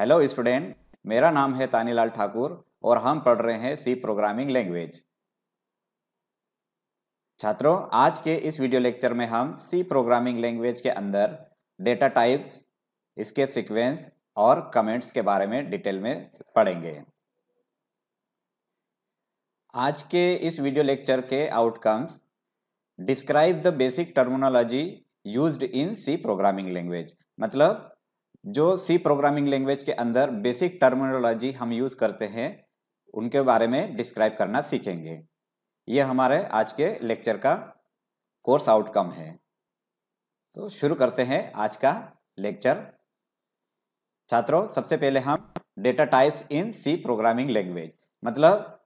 Hello student, मेरा नाम है तानीलाल ठाकुर और हम पढ़ रहे हैं सी प्रोग्रामिंग लैंग्वेज। छात्रों, आज के इस वीडियो लेक्चर में हम सी प्रोग्रामिंग लैंग्वेज के अंदर डेटा टाइप्स, स्केप सीक्वेंस और कमेंट्स के बारे में डिटेल में पढ़ेंगे। आज के इस वीडियो लेक्चर के outcomes: describe the basic terminology used in C programming language. मतलब जो सी प्रोग्रामिंग लैंग्वेज के अंदर बेसिक टर्मिनोलॉजी हम यूज करते हैं उनके बारे में डिस्क्राइब करना सीखेंगे। यह हमारे आज के लेक्चर का कोर्स आउटकम है। तो शुरू करते हैं आज का लेक्चर। छात्रों, सबसे पहले हम data types in C programming language, मतलब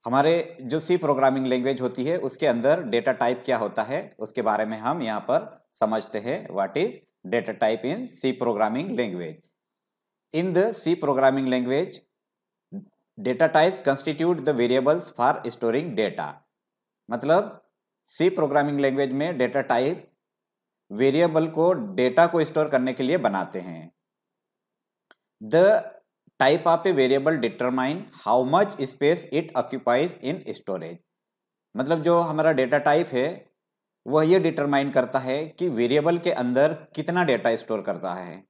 हमारे जो सी प्रोग्रामिंग लैंग्वेज होती है उसके अंदर डेटा टाइप क्या होता है उसके बारे में हम यहाँ पर समझते हैं। What is data type in C programming language? In the C programming language, data types constitute the variables for storing data. मतलब सी प्रोग्रामिंग लैंग्वेज में डेटा टाइप वेरिएबल को डेटा को स्टोर करने के लिए बनाते हैं। The type of a variable determine how much space it occupies in storage. मतलब जो हमारा डेटा टाइप है वह यह डिटरमाइन करता है कि वेरिएबल के अंदर कितना डेटा स्टोर करता है।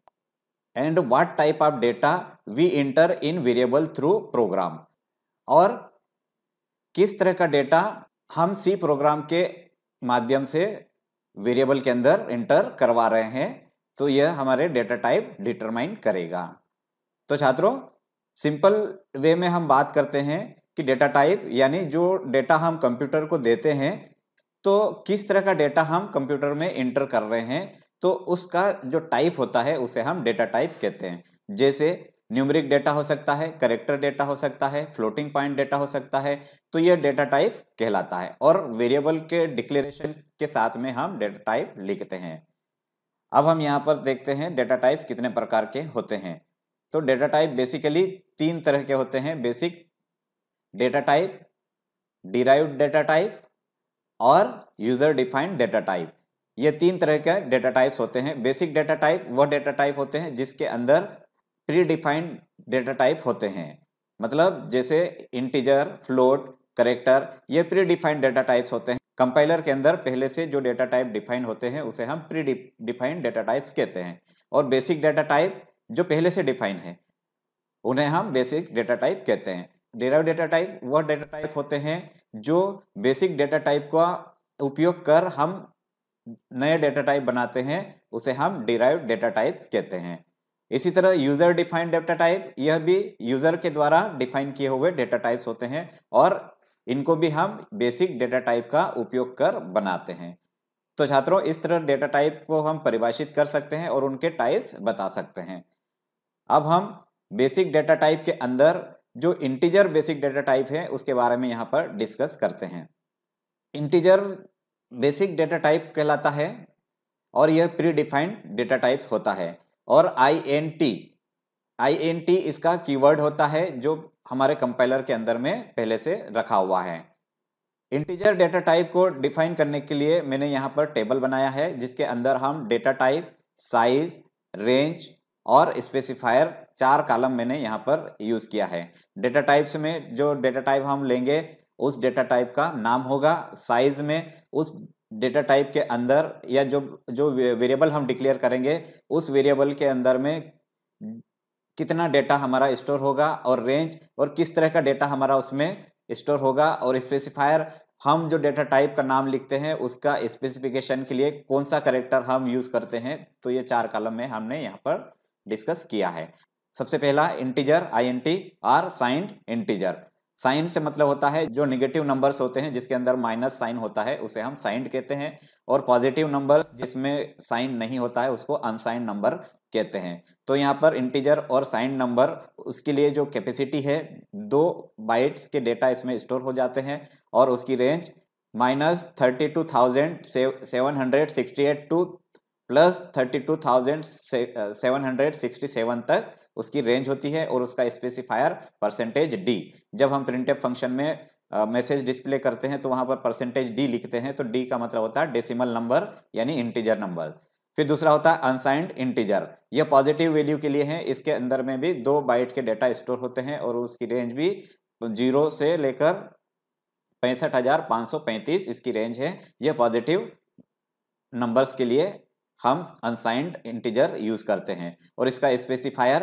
And what type of data we enter in variable through program, और किस तरह का डेटा हम सी प्रोग्राम के माध्यम से वेरिएबल के अंदर इंटर करवा रहे हैं, तो यह हमारे डेटा टाइप डिटरमाइन करेगा। तो छात्रों, सिंपल वे में हम बात करते हैं कि डेटा टाइप यानी जो डेटा हम कंप्यूटर को देते हैं, तो किस तरह का डेटा हम कंप्यूटर में इंटर कर रहे हैं, तो उसका जो टाइप होता है उसे हम डेटा टाइप कहते हैं। जैसे न्यूमेरिक डेटा हो सकता है, कैरेक्टर डेटा हो सकता है, फ्लोटिंग पॉइंट डेटा हो सकता है, तो यह डेटा टाइप कहलाता है। और वेरिएबल के डिक्लेरेशन के साथ में हम डेटा टाइप लिखते हैं। अब हम यहाँ पर देखते हैं डेटा टाइप्स कितने प्रकार के होते हैं। तो डेटा टाइप बेसिकली तीन तरह के होते हैं: basic data type, derived data type और यूजर डिफाइंड डेटा टाइप। ये तीन तरह के डेटा टाइप्स होते हैं। बेसिक डेटा टाइप वह डेटा टाइप होते हैं जिसके अंदर प्री डिफाइंड डेटा टाइप होते हैं। मतलब जैसे इंटीजर, फ्लोट, कैरेक्टर, ये प्री डिफाइंड डेटा टाइप्स होते हैं। कंपाइलर के अंदर पहले से जो डेटा टाइप डिफाइन होते हैं उसे हम प्री डिफाइंड डेटा टाइप्स कहते हैं। और बेसिक डेटा टाइप जो पहले से डिफाइन है उन्हें हम बेसिक डेटा टाइप कहते हैं। डिराइव्ड डेटा टाइप वह डेटा टाइप होते हैं जो बेसिक डेटा टाइप का उपयोग कर हम नए डेटा टाइप बनाते हैं, उसे हम डिराइव्ड डेटा टाइप्स कहते हैं। इसी तरह यूजर डिफाइंड डेटा टाइप, यह भी यूजर के द्वारा डिफाइन किए हुए डेटा टाइप्स होते हैं और इनको भी हम बेसिक डेटा टाइप का उपयोग कर बनाते हैं। तो छात्रों, इस तरह डेटा टाइप को हम परिभाषित कर सकते हैं और उनके टाइप्स बता सकते हैं। अब हम बेसिक डेटा टाइप के अंदर जो इंटीजर बेसिक डेटा टाइप है उसके बारे में यहाँ पर डिस्कस करते हैं। इंटीजर बेसिक डेटा टाइप कहलाता है और यह प्री डिफाइंड डेटा टाइप होता है। और INT इसका कीवर्ड होता है जो हमारे कंपाइलर के अंदर में पहले से रखा हुआ है। इंटीजर डेटा टाइप को डिफाइन करने के लिए मैंने यहाँ पर टेबल बनाया है जिसके अंदर हम डेटा टाइप, साइज, रेंज और स्पेसिफायर, 4 कॉलम मैंने यहाँ पर यूज किया है। डेटा टाइप्स में जो डेटा टाइप हम लेंगे उस डेटा टाइप का नाम होगा। साइज में उस डेटा टाइप के अंदर या जो जो वेरिएबल हम डिक्लेयर करेंगे उस वेरिएबल के अंदर में कितना डेटा हमारा स्टोर होगा, और रेंज और किस तरह का डेटा हमारा उसमें स्टोर होगा, और स्पेसिफायर हम जो डेटा टाइप का नाम लिखते हैं उसका स्पेसिफिकेशन के लिए कौन सा कैरेक्टर हम यूज करते हैं। तो ये 4 कॉलम में हमने यहाँ पर डिस्कस किया है। सबसे पहला इंटीजर, INT और साइंड इंटीजर। साइन से मतलब होता है जो नेगेटिव नंबर्स होते हैं जिसके अंदर माइनस साइन होता है उसे हम साइंड कहते हैं, और पॉजिटिव नंबर जिसमें साइन नहीं होता है उसको अनसाइंड नंबर कहते हैं। तो यहाँ पर इंटीजर और साइंड नंबर, उसके लिए जो कैपेसिटी है 2 बाइट्स के डेटा इसमें स्टोर हो जाते हैं और उसकी रेंज -32,768 टू +32,767 तक उसकी रेंज होती है। और उसका स्पेसिफायर %d। जब हम प्रिंटफ फंक्शन में मैसेज डिस्प्ले करते हैं तो वहां पर %d लिखते हैं, तो d का मतलब होता है डेसिमल नंबर यानी इंटीजर नंबर। फिर दूसरा होता है अनसाइंड इंटीजर, यह पॉजिटिव वैल्यू के लिए है, इसके अंदर में भी 2 बाइट के डेटा स्टोर होते हैं और उसकी रेंज भी 0 से लेकर 65,535 इसकी रेंज है। यह पॉजिटिव नंबर्स के लिए हम अनसाइंड इंटीजर यूज करते हैं और इसका स्पेसिफायर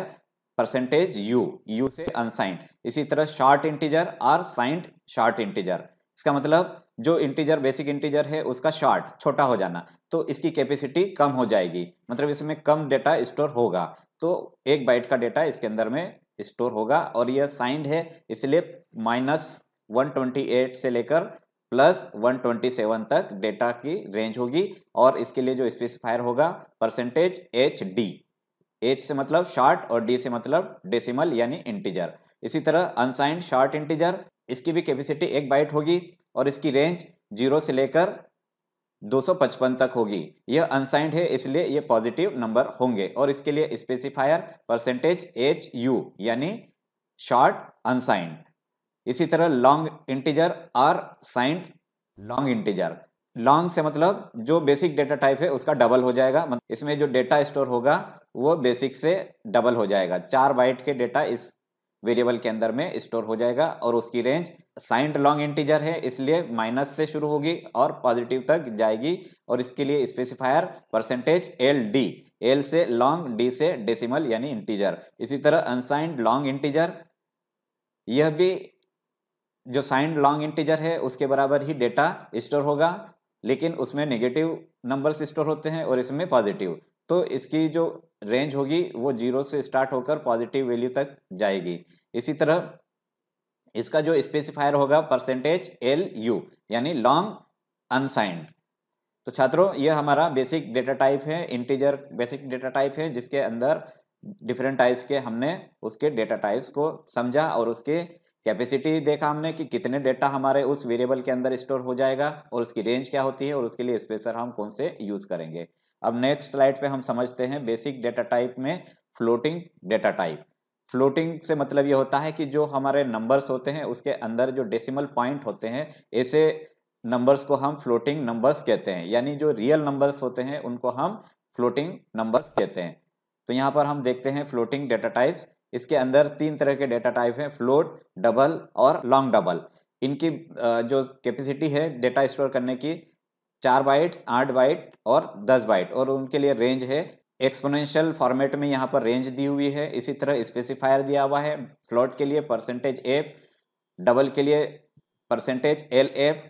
परसेंटेज यू से अनसाइंड। इसी तरह शॉर्ट इंटीजर और साइंड शॉर्ट इंटीजर, इसका मतलब जो इंटीजर बेसिक इंटीजर है उसका शॉर्ट छोटा हो जाना, तो इसकी कैपेसिटी कम हो जाएगी, मतलब इसमें कम डेटा स्टोर होगा, तो 1 बाइट का डेटा इसके अंदर में स्टोर होगा। और यह साइंड है इसलिए -128 से लेकर +127 तक डेटा की रेंज होगी और इसके लिए जो स्पेसिफायर होगा परसेंटेज HD, H से मतलब शॉर्ट और D से मतलब डेसिमल यानी इंटीजर। इसी तरह अनसाइंड शॉर्ट इंटीजर, इसकी भी कैपेसिटी 1 बाइट होगी और इसकी रेंज 0 से लेकर 255 तक होगी। यह अनसाइंड है इसलिए ये पॉजिटिव नंबर होंगे और इसके लिए स्पेसिफायर परसेंटेज HU यानी शॉर्ट अनसाइंड। इसी तरह लॉन्ग इंटीजर और साइंड लॉन्ग इंटीजर, लॉन्ग से मतलब जो बेसिक डेटा टाइप है उसका डबल हो जाएगा, इसमें जो डेटा स्टोर होगा वो बेसिक से डबल हो जाएगा, 4 बाइट के डेटा इस वेरिएबल के अंदर में स्टोर हो जाएगा और उसकी रेंज साइंड लॉन्ग इंटीजर है इसलिए माइनस से शुरू होगी और पॉजिटिव तक जाएगी और इसके लिए स्पेसिफायर परसेंटेज LD, L से लॉन्ग, D से डेसिमल यानी इंटीजर। इसी तरह अनसाइंड लॉन्ग इंटीजर, यह भी जो साइंड लॉन्ग इंटीजर है उसके बराबर ही डेटा स्टोर होगा, लेकिन उसमें नेगेटिव नंबर्स स्टोर होते हैं और इसमें पॉजिटिव, तो इसकी जो रेंज होगी वो 0 से स्टार्ट होकर पॉजिटिव वैल्यू तक जाएगी। इसी तरह इसका जो स्पेसिफायर होगा परसेंटेज LU यानी लॉन्ग अनसाइंड। तो छात्रों यह हमारा बेसिक डेटा टाइप है, इंटीजर बेसिक डेटा टाइप है जिसके अंदर डिफरेंट टाइप्स के हमने उसके डेटा टाइप्स को समझा और उसके कैपेसिटी देखा हमने कि कितने डेटा हमारे उस वेरिएबल के अंदर स्टोर हो जाएगा और उसकी रेंज क्या होती है और उसके लिए स्पेसर हम कौन से यूज करेंगे। अब नेक्स्ट स्लाइड पे हम समझते हैं बेसिक डेटा टाइप में फ्लोटिंग डेटा टाइप। फ्लोटिंग से मतलब ये होता है कि जो हमारे नंबर्स होते हैं उसके अंदर जो डेसिमल पॉइंट होते हैं, ऐसे नंबर्स को हम फ्लोटिंग नंबर्स कहते हैं, यानी जो रियल नंबर्स होते हैं उनको हम फ्लोटिंग नंबर्स कहते हैं। तो यहाँ पर हम देखते हैं फ्लोटिंग डेटा टाइप्स, इसके अंदर 3 तरह के डेटा टाइप हैं, फ्लोट, डबल और लॉन्ग डबल। इनकी जो कैपेसिटी है डेटा स्टोर करने की 4 बाइट्स, 8 बाइट और 10 बाइट और उनके लिए रेंज है एक्सपोनेंशियल फॉर्मेट में यहाँ पर रेंज दी हुई है। इसी तरह स्पेसिफायर दिया हुआ है, फ्लोट के लिए परसेंटेज F, डबल के लिए परसेंटेज LF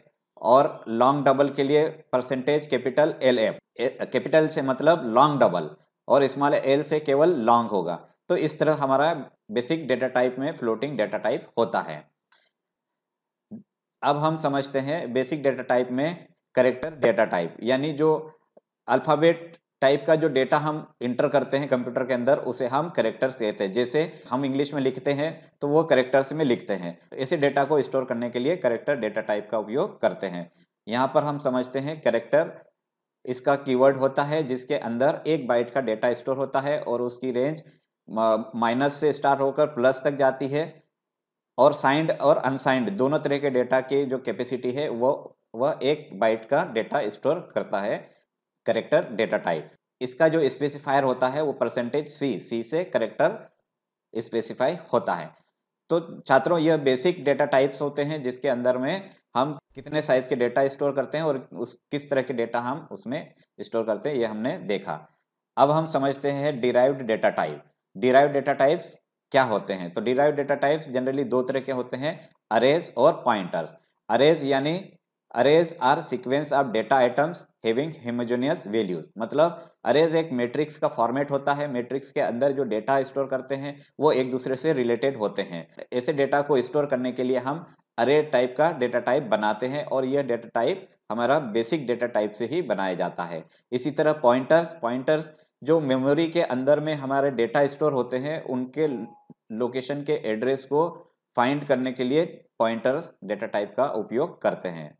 और लॉन्ग डबल के लिए परसेंटेज कैपिटल LF। कैपिटल से मतलब लॉन्ग डबल और स्मॉल l से केवल लॉन्ग होगा। तो इस तरह हमारा बेसिक डेटा टाइप में फ्लोटिंग डेटा टाइप होता है। अब हम समझते हैं बेसिक डेटा टाइप में कैरेक्टर डेटा टाइप, यानी जो अल्फाबेट टाइप का जो डेटा हम इंटर करते हैं कंप्यूटर के अंदर उसे हम कैरेक्टर्स कहते हैं। जैसे हम इंग्लिश में लिखते हैं तो वो कैरेक्टर्स में लिखते हैं, ऐसे डेटा को स्टोर करने के लिए कैरेक्टर डेटा टाइप का उपयोग करते हैं। यहाँ पर हम समझते हैं कैरेक्टर, इसका कीवर्ड होता है जिसके अंदर 1 बाइट का डेटा स्टोर होता है और उसकी रेंज माइनस से स्टार्ट होकर प्लस तक जाती है और साइंड और अनसाइंड दोनों तरह के डेटा की जो कैपेसिटी है वह 1 बाइट का डेटा स्टोर करता है कैरेक्टर डेटा टाइप। इसका जो स्पेसिफायर होता है वो परसेंटेज C से कैरेक्टर स्पेसिफाई होता है। तो छात्रों यह बेसिक डेटा टाइप्स होते हैं जिसके अंदर में हम कितने साइज के डेटा स्टोर करते हैं और उस किस तरह के डेटा हम उसमें स्टोर करते हैं ये हमने देखा। अब हम समझते हैं derived data type. Derived data types क्या होते हैं? तो डिराइव्ड डेटा टाइप्स जनरली 2 तरह के होते हैं, अरेज और पॉइंटर्स। अरेज यानी arrays are sequence of data items having homogeneous values, मतलब अरेज एक मैट्रिक्स का फॉर्मेट होता है, मैट्रिक्स के अंदर जो डेटा स्टोर करते हैं वो एक दूसरे से रिलेटेड होते हैं। ऐसे डेटा को स्टोर करने के लिए हम अरे टाइप का डेटा टाइप बनाते हैं और यह डेटा टाइप हमारा बेसिक डेटा टाइप से ही बनाया जाता है। इसी तरह पॉइंटर्स जो मेमोरी के अंदर में हमारे डेटा स्टोर होते हैं उनके लोकेशन के एड्रेस को फाइंड करने के लिए पॉइंटर्स डेटा टाइप का उपयोग करते हैं।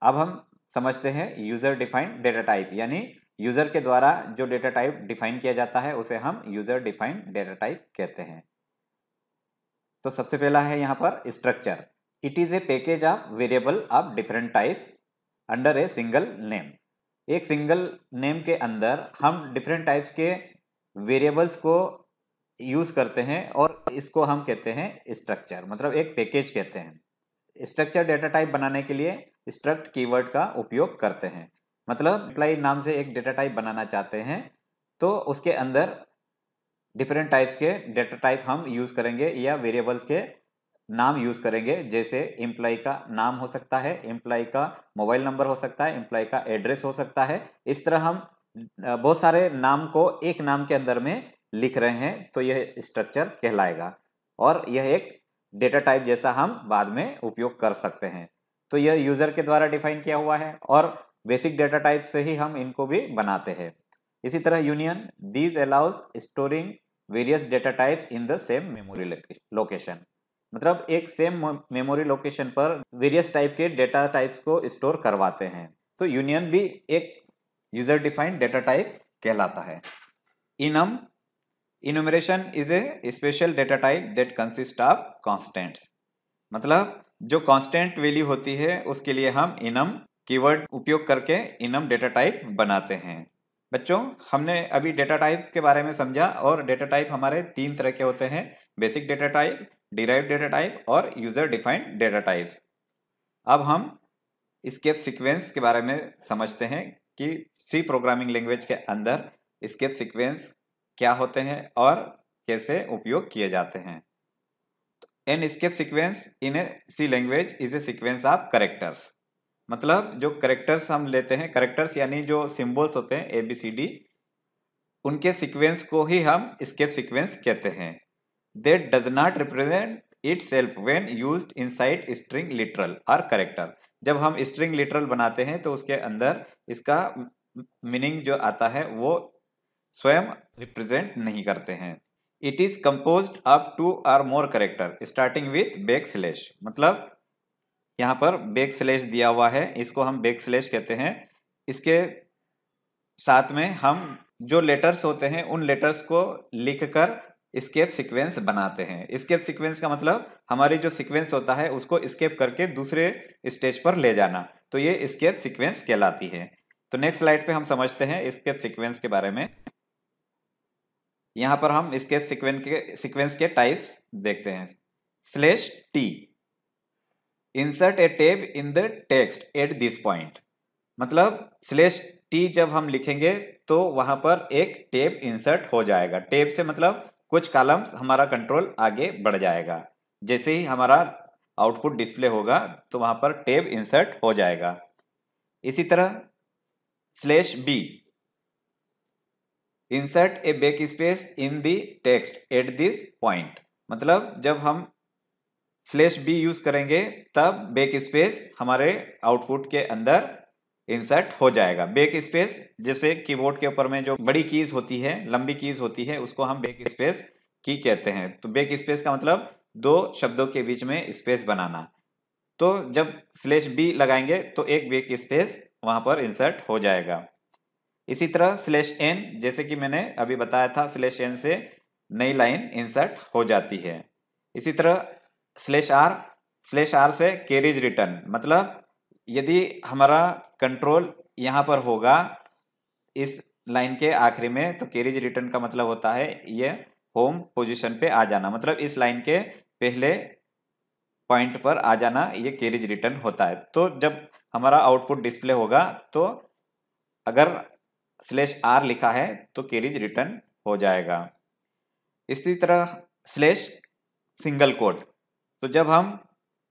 अब हम समझते हैं यूजर डिफाइंड डेटा टाइप, यानी यूजर के द्वारा जो डेटा टाइप डिफाइन किया जाता है उसे हम यूजर डिफाइंड डेटा टाइप कहते हैं। तो सबसे पहला है यहाँ पर structure. It is a package of variable of different types under a single name. एक सिंगल नेम के अंदर हम डिफरेंट टाइप्स के वेरिएबल्स को यूज करते हैं और इसको हम कहते हैं स्ट्रक्चर, मतलब एक पैकेज कहते हैं। स्ट्रक्चर डेटा टाइप बनाने के लिए स्ट्रक्ट कीवर्ड का उपयोग करते हैं। मतलब एम्प्लॉय नाम से एक डेटा टाइप बनाना चाहते हैं तो उसके अंदर डिफरेंट टाइप्स के डेटा टाइप हम यूज करेंगे या वेरिएबल्स के नाम यूज करेंगे। जैसे एम्प्लॉय का नाम हो सकता है, एम्प्लॉय का मोबाइल नंबर हो सकता है, एम्प्लॉय का एड्रेस हो सकता है। इस तरह हम बहुत सारे नाम को एक नाम के अंदर में लिख रहे हैं तो यह स्ट्रक्चर कहलाएगा और यह एक डेटा टाइप जैसा हम बाद में उपयोग कर सकते हैं। तो यह यूजर के द्वारा डिफाइन किया हुआ है और बेसिक डेटा टाइप से ही हम इनको भी बनाते हैं। इसी तरह union, these allows storing various data types in the same memory location. मतलब एक सेम मेमोरी लोकेशन पर वेरियस टाइप के डेटा टाइप्स को स्टोर करवाते हैं। तो यूनियन भी एक यूजर डिफाइंड डेटा टाइप कहलाता है। Enum, enumeration is a special data type that consist of constants. मतलब जो कांस्टेंट वैल्यू होती है उसके लिए हम इनम कीवर्ड उपयोग करके इनम डेटा टाइप बनाते हैं। बच्चों, हमने अभी डेटा टाइप के बारे में समझा और डेटा टाइप हमारे 3 तरह के होते हैं, basic data type, derived data type और यूजर डिफाइंड डेटा टाइप्स। अब हम स्केप सीक्वेंस के बारे में समझते हैं कि सी प्रोग्रामिंग लैंग्वेज के अंदर स्केप सीक्वेंस क्या होते हैं और कैसे उपयोग किए जाते हैं। An escape sequence in a C language is a sequence of characters. मतलब जो कैरेक्टर्स हम लेते हैं, कैरेक्टर्स यानी जो सिंबल्स होते हैं ABCD, उनके सीक्वेंस को ही हम स्केप सीक्वेंस कहते हैं। That does not represent itself when used inside string literal और कैरेक्टर। जब हम स्ट्रिंग लिटरल बनाते हैं तो उसके अंदर इसका मीनिंग जो आता है वो स्वयं रिप्रेजेंट नहीं करते हैं। इट इज कंपोज्ड ऑफ 2 और मोर character starting with back slash. मतलब यहाँ पर बैक स्लैश दिया हुआ है, इसको हम बैक स्लैश कहते हैं। इसके साथ में हम जो लेटर्स होते हैं उन लेटर्स को लिखकर स्केप सीक्वेंस बनाते हैं। स्केप सीक्वेंस का मतलब हमारी जो सीक्वेंस होता है उसको स्केप करके दूसरे स्टेज पर ले जाना, तो ये स्केप सीक्वेंस कहलाती है। तो नेक्स्ट स्लाइड पे हम समझते हैं स्केप सीक्वेंस के बारे में। यहाँ पर हम स्केप सीक्वेंस के टाइप्स देखते हैं। /T, insert A tab in the text at this point. मतलब /T जब हम लिखेंगे तो वहां पर एक टैब इंसर्ट हो जाएगा। टैब से मतलब कुछ कॉलम्स हमारा कंट्रोल आगे बढ़ जाएगा। जैसे ही हमारा आउटपुट डिस्प्ले होगा तो वहां पर टैब इंसर्ट हो जाएगा। इसी तरह /B, insert A back space in the text at this point. मतलब जब हम /B यूज करेंगे तब बैक स्पेस हमारे आउटपुट के अंदर इंसर्ट हो जाएगा। बैक स्पेस जैसे कीबोर्ड के ऊपर में जो बड़ी कीज होती है, लंबी कीज होती है, उसको हम बैक स्पेस की कहते हैं। तो बैक स्पेस का मतलब 2 शब्दों के बीच में स्पेस बनाना। तो जब /B लगाएंगे तो एक बैक स्पेस वहां पर इंसर्ट हो जाएगा। इसी तरह /N, जैसे कि मैंने अभी बताया था, /N से नई लाइन इंसर्ट हो जाती है। इसी तरह /R से कैरीज रिटर्न। मतलब यदि हमारा कंट्रोल यहाँ पर होगा इस लाइन के आखिरी में तो कैरीज रिटर्न का मतलब होता है ये होम पोजीशन पे आ जाना। मतलब इस लाइन के पहले पॉइंट पर आ जाना, ये कैरीज रिटर्न होता है। तो जब हमारा आउटपुट डिस्प्ले होगा तो अगर /R लिखा है तो कैरीज रिटर्न हो जाएगा। इसी तरह सिंगल कोट, तो जब हम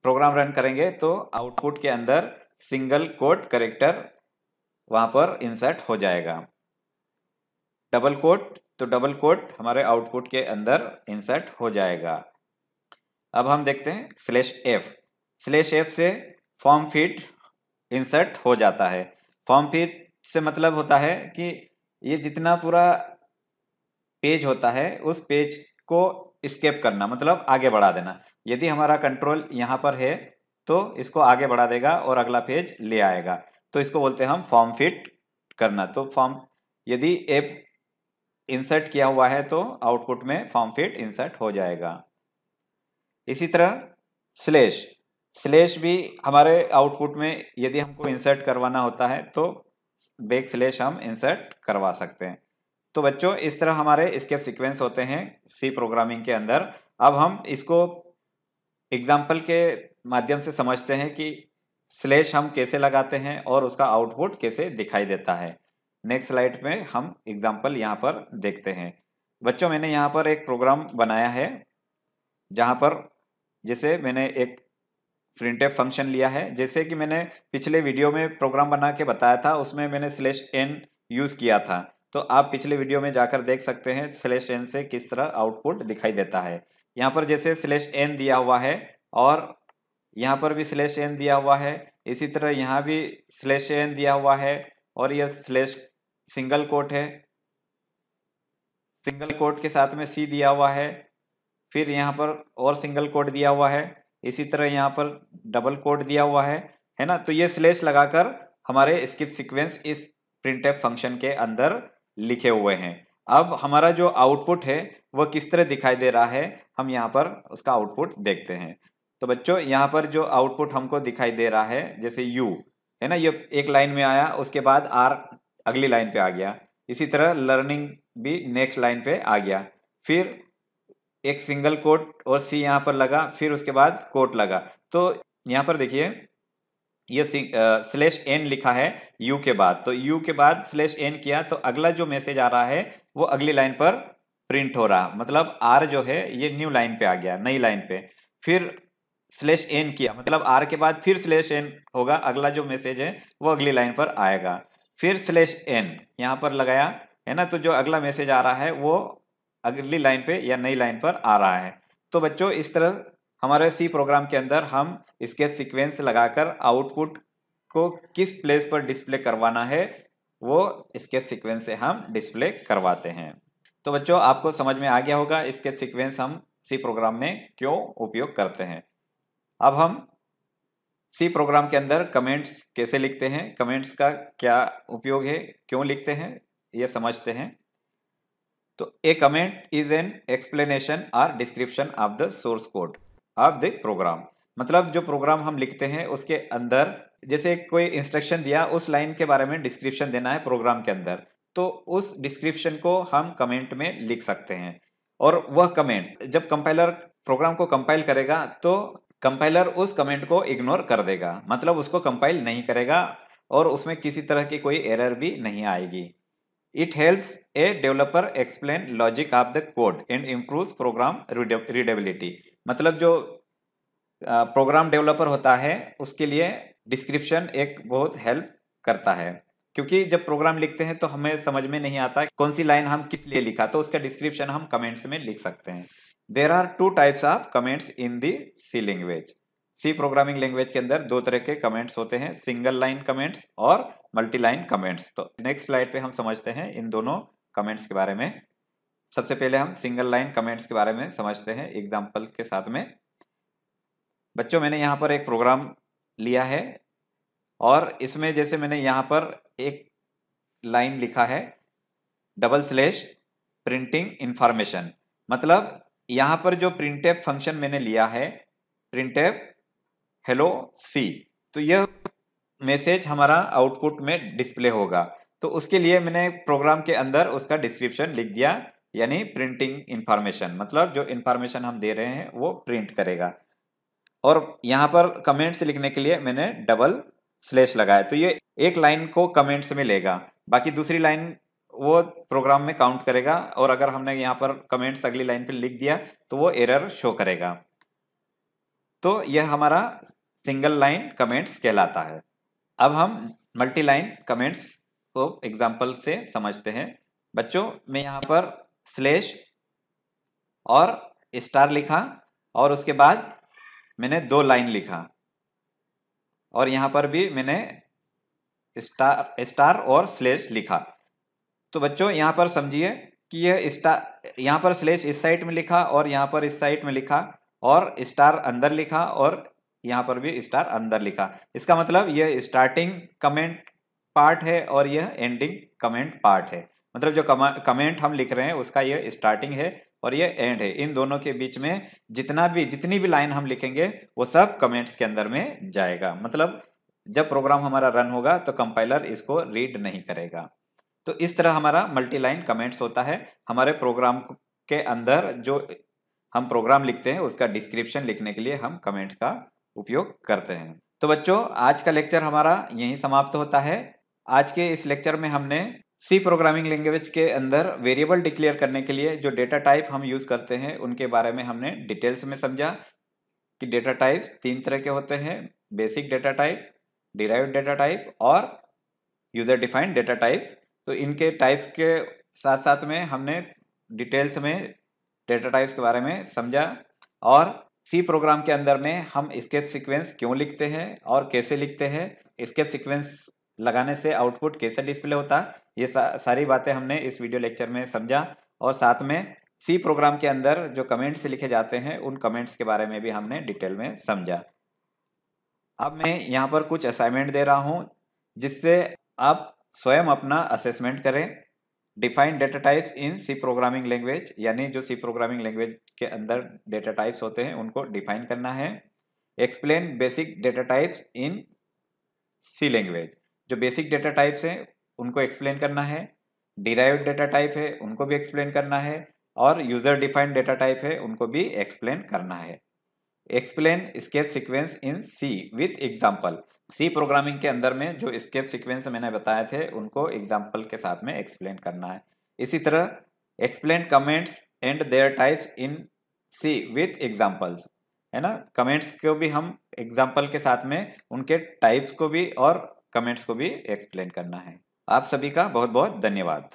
प्रोग्राम रन करेंगे तो आउटपुट के अंदर सिंगल कोट कैरेक्टर वहां पर इंसर्ट हो जाएगा। डबल कोट, तो डबल कोट हमारे आउटपुट के अंदर इंसर्ट हो जाएगा। अब हम देखते हैं /F से फॉर्म फीड इंसर्ट हो जाता है। फॉर्म फीड से मतलब होता है कि ये जितना पूरा पेज होता है उस पेज को स्केप करना, मतलब आगे बढ़ा देना। यदि हमारा कंट्रोल यहाँ पर है तो इसको आगे बढ़ा देगा और अगला पेज ले आएगा, तो इसको बोलते हैं हम फॉर्म फिट करना। तो फॉर्म यदि F इंसर्ट किया हुआ है तो आउटपुट में फॉर्म फिट इंसर्ट हो जाएगा। इसी तरह स्लैश भी हमारे आउटपुट में यदि हमको इंसर्ट करवाना होता है तो बैक स्लैश हम इंसर्ट करवा सकते हैं। तो बच्चों इस तरह हमारे एस्केप सीक्वेंस होते हैं सी प्रोग्रामिंग के अंदर। अब हम इसको एग्जाम्पल के माध्यम से समझते हैं कि स्लैश हम कैसे लगाते हैं और उसका आउटपुट कैसे दिखाई देता है। नेक्स्ट स्लाइड में हम एग्जाम्पल यहाँ पर देखते हैं। बच्चों मैंने यहाँ पर एक प्रोग्राम बनाया है जहाँ पर जैसे मैंने एक प्रिंटफ फंक्शन लिया है, जैसे कि मैंने पिछले वीडियो में प्रोग्राम बना के बताया था, उसमें मैंने /n यूज किया था। तो आप पिछले वीडियो में जाकर देख सकते हैं /n से किस तरह आउटपुट दिखाई देता है। यहाँ पर जैसे /n दिया हुआ है और यहाँ पर भी /n दिया हुआ है, इसी तरह यहाँ भी /n दिया हुआ है और यह स्लैश सिंगल कोट है, सिंगल कोट के साथ में C दिया हुआ है, फिर यहाँ पर और सिंगल कोट दिया हुआ है, इसी तरह यहाँ पर डबल कोट दिया हुआ है ना। तो ये स्लैश लगाकर हमारे स्किप सीक्वेंस इस प्रिंटफ फंक्शन के अंदर लिखे हुए हैं। अब हमारा जो आउटपुट है वह किस तरह दिखाई दे रहा है, हम यहाँ पर उसका आउटपुट देखते हैं। तो बच्चों यहाँ पर जो आउटपुट हमको दिखाई दे रहा है, जैसे U है ना, ये एक लाइन में आया, उसके बाद R अगली लाइन पे आ गया, इसी तरह लर्निंग भी नेक्स्ट लाइन पे आ गया, फिर एक सिंगल कोट और C यहाँ पर लगा, फिर उसके बाद कोट लगा। तो यहाँ पर देखिए ये /n लिखा है U के बाद, तो U के बाद /n किया तो अगला जो मैसेज आ रहा है वो अगली लाइन पर प्रिंट हो रहा, मतलब R जो है ये न्यू लाइन पे आ गया, नई लाइन पे। फिर /n किया मतलब R के बाद फिर /n होगा, अगला जो मैसेज है वो अगली लाइन पर आएगा, फिर /n यहाँ पर लगाया है ना, तो जो अगला मैसेज आ रहा है वो अगली लाइन पे या नई लाइन पर आ रहा है। तो बच्चों इस तरह हमारे सी प्रोग्राम के अंदर हम स्केप सीक्वेंस लगाकर आउटपुट को किस प्लेस पर डिस्प्ले करवाना है वो स्केप सीक्वेंस से हम डिस्प्ले करवाते हैं। तो बच्चों आपको समझ में आ गया होगा स्केप सीक्वेंस हम सी प्रोग्राम में क्यों उपयोग करते हैं। अब हम सी प्रोग्राम के अंदर कमेंट्स कैसे लिखते हैं, कमेंट्स का क्या उपयोग है, क्यों लिखते हैं, ये समझते हैं। तो a comment is an explanation और description of the source code of the program. मतलब जो प्रोग्राम हम लिखते हैं उसके अंदर जैसे कोई इंस्ट्रक्शन दिया, उस लाइन के बारे में डिस्क्रिप्शन देना है प्रोग्राम के अंदर, तो उस डिस्क्रिप्शन को हम कमेंट में लिख सकते हैं। और वह कमेंट जब कंपाइलर प्रोग्राम को कंपाइल करेगा तो कंपाइलर उस कमेंट को इग्नोर कर देगा, मतलब उसको कंपाइल नहीं करेगा और उसमें किसी तरह की कोई एरर भी नहीं आएगी। It helps a developer explain logic of the code and improves program readability। मतलब जो प्रोग्राम डेवलपर होता है उसके लिए डिस्क्रिप्शन एक बहुत हेल्प करता है, क्योंकि जब प्रोग्राम लिखते हैं तो हमें समझ में नहीं आता कौन सी लाइन हम किस लिए लिखा, तो उसका डिस्क्रिप्शन हम कमेंट्स में लिख सकते हैं। There are 2 types of comments in the C language. C programming language के अंदर 2 तरह के कमेंट्स होते हैं, सिंगल लाइन कमेंट्स और मल्टी लाइन कमेंट्स। तो नेक्स्ट स्लाइड पे हम समझते हैं इन दोनों कमेंट्स के बारे में। सबसे पहले हम सिंगल लाइन कमेंट्स के बारे में समझते हैं एग्जांपल के साथ में। बच्चों मैंने यहाँ पर एक प्रोग्राम लिया है और इसमें जैसे मैंने यहाँ पर एक लाइन लिखा है / प्रिंटिंग इंफॉर्मेशन। मतलब यहाँ पर जो प्रिंटफ फंक्शन मैंने लिया है प्रिंटफ हेलो सी, तो यह मैसेज हमारा आउटपुट में डिस्प्ले होगा। तो उसके लिए मैंने प्रोग्राम के अंदर उसका डिस्क्रिप्शन लिख दिया, यानी प्रिंटिंग इंफॉर्मेशन, मतलब जो इंफॉर्मेशन हम दे रहे हैं वो प्रिंट करेगा। और यहाँ पर कमेंट्स लिखने के लिए मैंने / लगाया, तो ये एक लाइन को कमेंट्स में लेगा, बाकी दूसरी लाइन वो प्रोग्राम में काउंट करेगा, और अगर हमने यहाँ पर कमेंट्स अगली लाइन पे लिख दिया तो वो एरर शो करेगा। तो यह हमारा सिंगल लाइन कमेंट्स कहलाता है। अब हम मल्टी लाइन कमेंट्स को एग्जाम्पल से समझते हैं। बच्चों मैं यहाँ पर स्लैश और स्टार लिखा और उसके बाद मैंने 2 लाइन लिखा, और यहाँ पर भी मैंने स्टार और स्लैश लिखा। तो बच्चों यहाँ पर समझिए कि यह स्टार, यहाँ पर स्लैश इस साइड में लिखा और यहाँ पर इस साइड में लिखा, और स्टार अंदर लिखा और यहाँ पर भी स्टार अंदर लिखा। इसका मतलब यह स्टार्टिंग कमेंट पार्ट है और यह एंडिंग कमेंट पार्ट है। मतलब जो कमेंट हम लिख रहे हैं उसका यह स्टार्टिंग है और यह एंड है। इन दोनों के बीच में जितनी भी लाइन हम लिखेंगे वो सब कमेंट्स के अंदर में जाएगा। मतलब जब प्रोग्राम हमारा रन होगा तो कंपाइलर इसको रीड नहीं करेगा। तो इस तरह हमारा मल्टी लाइन कमेंट्स होता है। हमारे प्रोग्राम के अंदर जो हम प्रोग्राम लिखते हैं उसका डिस्क्रिप्शन लिखने के लिए हम कमेंट का उपयोग करते हैं। तो बच्चों, आज का लेक्चर हमारा यहीं समाप्त होता है। आज के इस लेक्चर में हमने सी प्रोग्रामिंग लैंग्वेज के अंदर वेरिएबल डिक्लेयर करने के लिए जो डेटा टाइप हम यूज करते हैं उनके बारे में हमने डिटेल्स में समझा कि डेटा टाइप्स 3 तरह के होते हैं: basic data type, derived data type और यूजर डिफाइंड डेटा टाइप्स। तो इनके टाइप्स के साथ साथ में हमने डिटेल्स में डेटा टाइप्स के बारे में समझा और सी प्रोग्राम के अंदर में हम स्केप सीक्वेंस क्यों लिखते हैं और कैसे लिखते हैं, स्केप सीक्वेंस लगाने से आउटपुट कैसे डिस्प्ले होता है, ये सारी बातें हमने इस वीडियो लेक्चर में समझा। और साथ में सी प्रोग्राम के अंदर जो कमेंट्स लिखे जाते हैं उन कमेंट्स के बारे में भी हमने डिटेल में समझा। अब मैं यहाँ पर कुछ असाइनमेंट दे रहा हूँ जिससे आप स्वयं अपना असेसमेंट करें। Define data types in C programming language, यानी जो सी प्रोग्रामिंग लैंग्वेज के अंदर डेटा टाइप्स होते हैं उनको डिफाइन करना है। Explain basic data types in C language, जो बेसिक डेटा टाइप्स हैं उनको एक्सप्लेन करना है। डिराइव्ड डेटा टाइप है उनको भी एक्सप्लेन करना है और यूजर डिफाइंड डेटा टाइप है उनको भी एक्सप्लेन करना है। Explain escape sequence in C with example, C programming के अंदर में जो स्केप सीक्वेंस मैंने बताए थे उनको एग्जाम्पल के साथ में एक्सप्लेन करना है। इसी तरह explain comments and their types in C with examples, है ना। कमेंट्स को भी हम एग्जाम्पल के साथ में उनके टाइप्स को भी और कमेंट्स को भी एक्सप्लेन करना है। आप सभी का बहुत बहुत धन्यवाद।